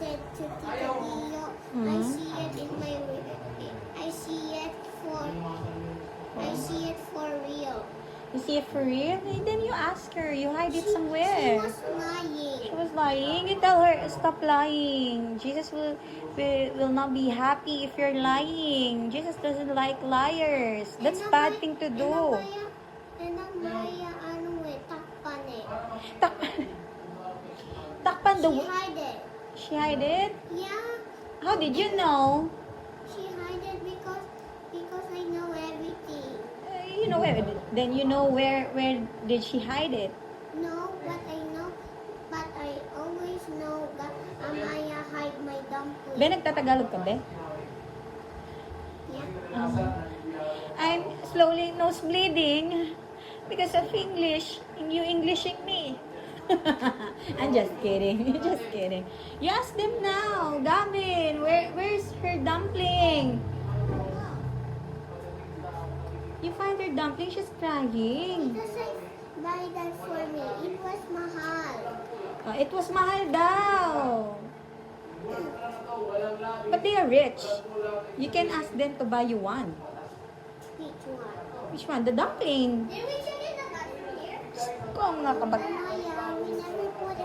said to Tita Dio, I see it in my, I see it for, I see it for real. You see it for real? Then you ask her. You hide it She somewhere. was lying. She was lying. You tell her, stop lying. Jesus will not be happy if you're lying. Jesus doesn't like liars. That's bad thing to do. And ang Maya, ano takpan Takpan. Takpan the... She hide it. She hide it? Yeah. How did you know? She hide it because I know everything. You know where? Then you know where did she hide it? No, but I always know that Amaya hide my dumpling. Be, nagtatagalog ka, be? Yeah. I'm slowly nose bleeding because of English. You Englishing me. I'm just kidding. Just kidding. You ask them now. Gavin, where's her dumpling? You find her dumpling? She's crying. Because I buy that for me. It was mahal. It was mahal daw. But they are rich. You can ask them to buy you one. Which one? Which one? The dumpling. Did we check it out here? Kung nga kabag... Amaya, we never put it.